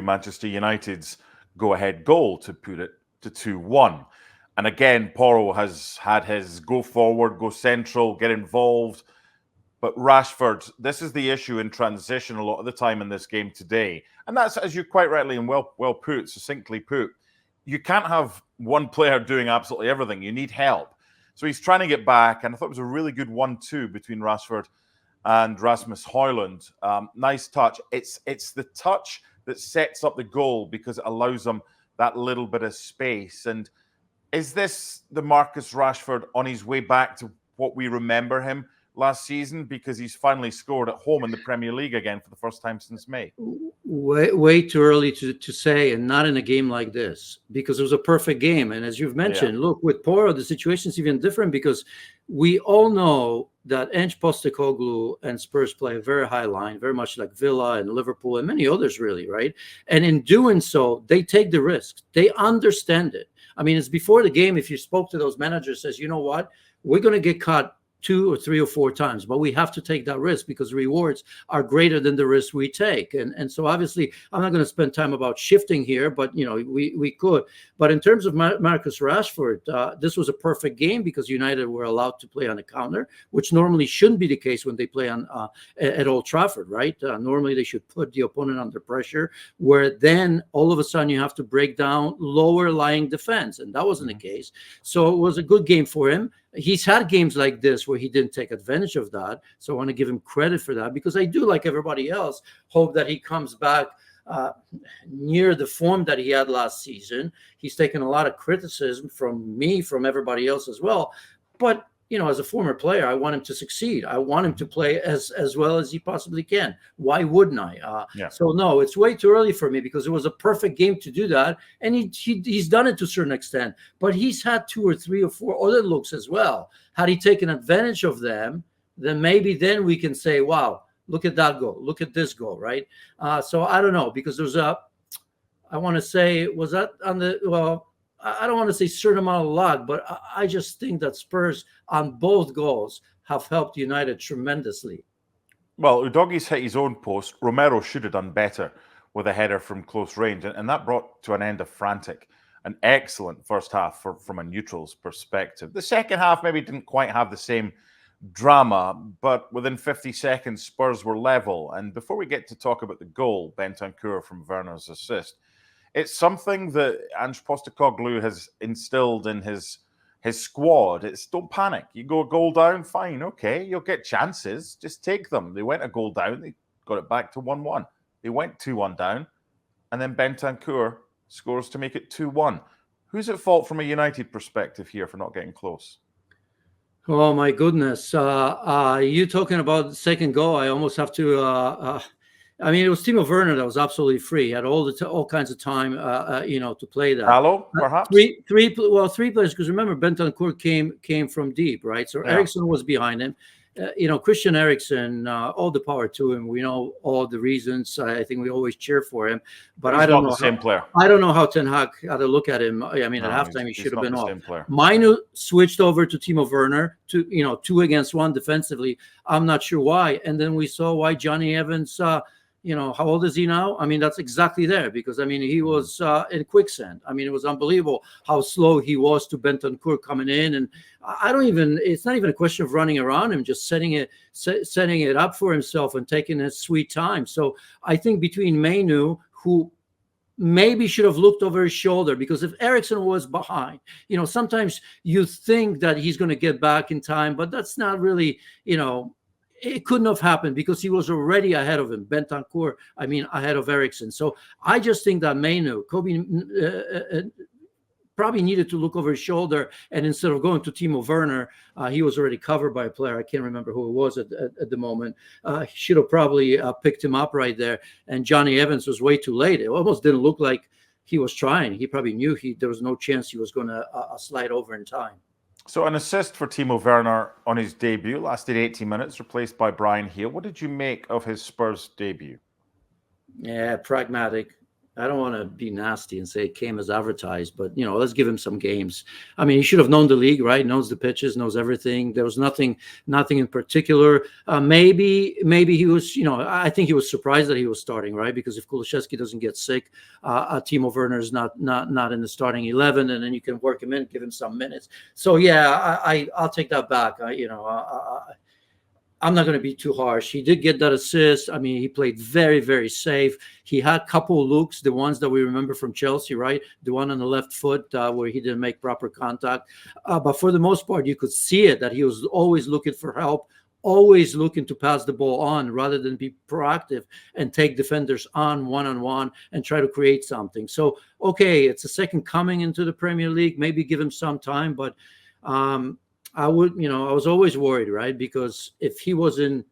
Manchester United's go-ahead goal to put it to 2-1. And again, Porro has had his go forward, go central, get involved. But Rashford, this is the issue in transition a lot of the time in this game today. And that's, as you quite rightly and well put, succinctly put, you can't have one player doing absolutely everything. You need help. So he's trying to get back, and I thought it was a really good 1-2 between Rashford and Rasmus Højlund. Nice touch. It's the touch that sets up the goal because it allows them that little bit of space. And is this the Marcus Rashford on his way back to what we remember him last season, because he's finally scored at home in the Premier League again for the first time since May? Way too early to say, and not in a game like this, because it was a perfect game. And as you've mentioned, look, with Porro, the situation is even different because we all know that Ange Postecoglou and Spurs play a very high line, very much like Villa and Liverpool and many others, really, right? And in doing so, they take the risks. They understand it. I mean, it's before the game, if you spoke to those managers, says, you know what, we're going to get caught 2 or 3 or 4 times, but we have to take that risk because rewards are greater than the risk we take. And so obviously I'm not going to spend time about shifting here, but we could. But in terms of Marcus Rashford, this was a perfect game because United were allowed to play on a counter, which normally shouldn't be the case when they play on at Old Trafford, right? Normally they should put the opponent under pressure, where then all of a sudden you have to break down lower lying defense, and that wasn't the case. So it was a good game for him. He's had games like this where he didn't take advantage of that. So I want to give him credit for that, because I do, like everybody else, hope that he comes back near the form that he had last season. He's taken a lot of criticism from me, from everybody else as well. But, as a former player, I want him to succeed. I want him to play as well as he possibly can. Why wouldn't I? So, no, it's way too early for me because it was a perfect game to do that. And he's done it to a certain extent. But he's had 2 or 3 or 4 other looks as well. Had he taken advantage of them, then maybe then we can say, wow, look at that goal. Look at this goal, right? So I don't know, because there's I want to say, was that on the, well, I don't want to say certain amount of luck, but I just think that Spurs on both goals have helped United tremendously. Well, Udogie's hit his own post. Romero should have done better with a header from close range, and that brought to an end a frantic, an excellent first half from a neutral's perspective. The second half maybe didn't quite have the same drama, but within 50 seconds, Spurs were level. And before we get to talk about the goal, Bentancur from Werner's assist, it's something that Ange Postecoglou has instilled in his squad. It's don't panic. You go a goal down, fine, okay, you'll get chances. Just take them. They went a goal down, they got it back to 1-1. They went 2-1 down, and then Bentancur scores to make it 2-1. Who's at fault from a United perspective here for not getting close? Oh my goodness! You talking about the second goal? I almost have to. I mean, it was Timo Werner that was absolutely free. He had all kinds of time, to play that. Hello, perhaps three players, because remember Bentancur came from deep, right? So Eriksen was behind him. Christian Eriksen, all the power to him. We know all the reasons. I think we always cheer for him, but I don't know. The same player. I don't know how Ten Hag had to look at him. I mean, at halftime he should have been off. Mainu switched over to Timo Werner to 2 against 1 defensively. I'm not sure why. And then we saw why Johnny Evans. How old is he now? I mean, that's exactly there because, I mean, he was in quicksand. I mean, it was unbelievable how slow he was to Bentancur coming in. And it's not even a question of running around him, just setting it up for himself and taking his sweet time. So I think between Mainu, who maybe should have looked over his shoulder, because if Eriksen was behind, sometimes you think that he's going to get back in time, but that's not really, it couldn't have happened because he was already ahead of him, Bentancur, ahead of Eriksen. So I just think that Mainu, Kobe probably needed to look over his shoulder, and instead of going to Timo Werner, he was already covered by a player. I can't remember who it was at the moment. He should have probably picked him up right there, and Johnny Evans was way too late. It almost didn't look like he was trying. He probably knew there was no chance he was going to slide over in time. So an assist for Timo Werner on his debut, lasted 80 minutes, replaced by Brian Hale. What did you make of his Spurs debut? Yeah, pragmatic. I don't want to be nasty and say it came as advertised, but let's give him some games. I mean, he should have known the league, right? Knows the pitches, knows everything. There was nothing in particular. Maybe he was, I think he was surprised that he was starting, right? Because if Kulusevski doesn't get sick, Timo Werner is not in the starting 11, and then you can work him in, give him some minutes. So yeah, I'll take that back. I'm not going to be too harsh. He did get that assist. I mean, he played very, very safe. He had a couple of looks, the ones that we remember from Chelsea, right? The one on the left foot where he didn't make proper contact. But for the most part, you could see it, that he was always looking for help, always looking to pass the ball on rather than be proactive and take defenders on one-on-one and try to create something. So, okay, it's a second coming into the Premier League. Maybe give him some time, but I was always worried, right? Because if he wasn't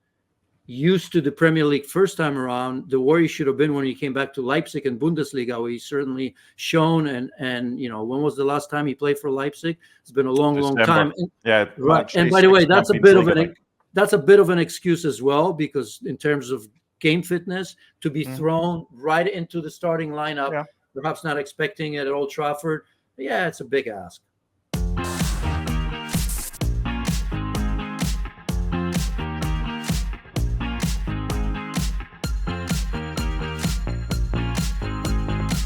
used to the Premier League first time around, the worry should have been when he came back to Leipzig and Bundesliga, where he's certainly shown. And when was the last time he played for Leipzig? It's been a long, long time. Yeah, right. And by the way, that's a bit of an excuse as well, because in terms of game fitness, to be thrown right into the starting lineup, perhaps not expecting it at Old Trafford, yeah, it's a big ask.